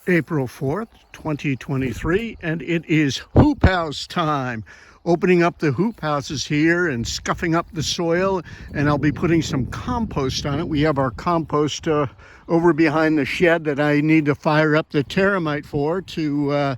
April 4th, 2023, and it is hoop house time. Opening up the hoop houses here and scuffing up the soil, and I'll be putting some compost on it. We have our compost over behind the shed that I need to fire up the terramite for to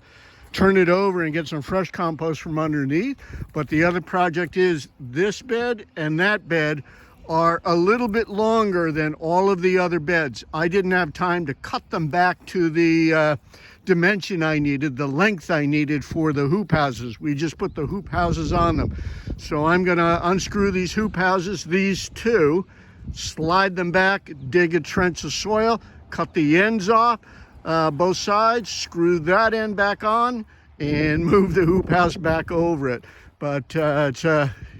turn it over and get some fresh compost from underneath. But the other project is this bed and that bed are a little bit longer than all of the other beds. I didn't have time to cut them back to the dimension I needed, the length I needed for the hoop houses. We just put the hoop houses on them. So I'm gonna unscrew these hoop houses, these two, slide them back, dig a trench of soil, cut the ends off, both sides, screw that end back on, and move the hoop house back over it. But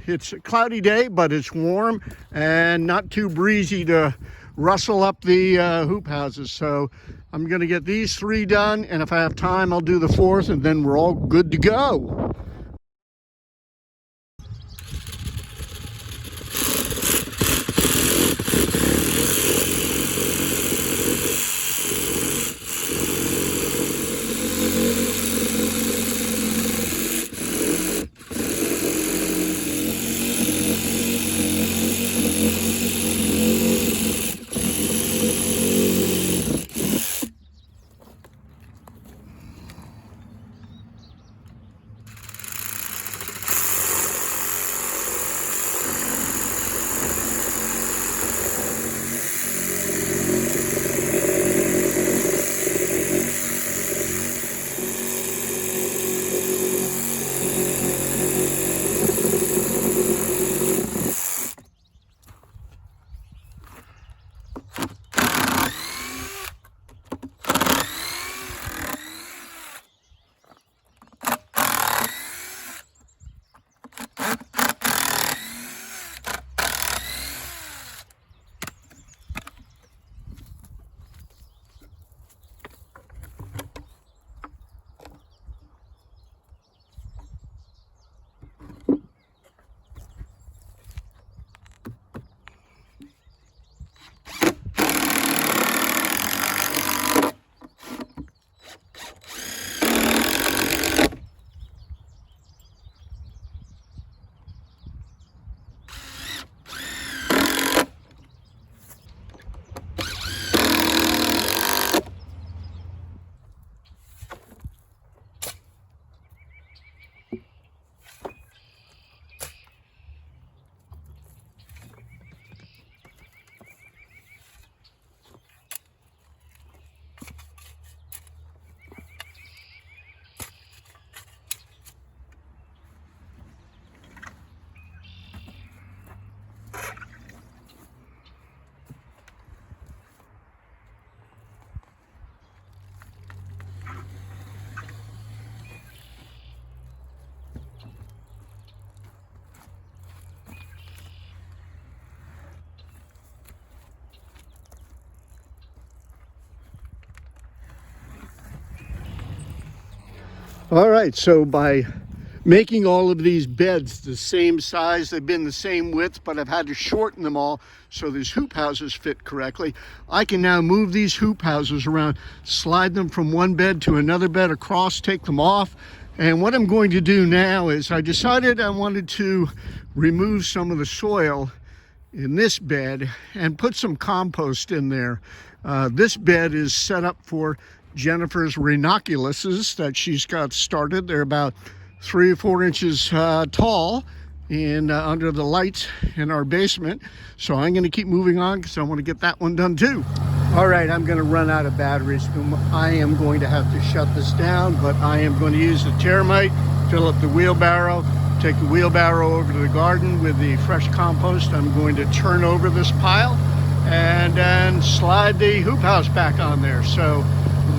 it's a cloudy day, but it's warm and not too breezy to rustle up the hoop houses. So I'm going to get these three done, and if I have time, I'll do the fourth, and then we're all good to go. All right, so by making all of these beds the same size, they've been the same width, but I've had to shorten them all so these hoop houses fit correctly. I can now move these hoop houses around, slide them from one bed to another bed across, take them off. And what I'm going to do now is I decided I wanted to remove some of the soil in this bed and put some compost in there. This bed is set up for Jennifer's ranunculuses that she's got started. They're about 3 or 4 inches tall and under the lights in our basement. So I'm going to keep moving on because I want to get that one done too. All right, I'm going to run out of batteries. I am going to have to shut this down, but I am going to use the terramite, fill up the wheelbarrow, take the wheelbarrow over to the garden with the fresh compost. I'm going to turn over this pile and then slide the hoop house back on there. So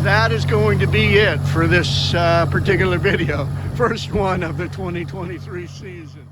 that is going to be it for this particular video. First one of the 2023 season.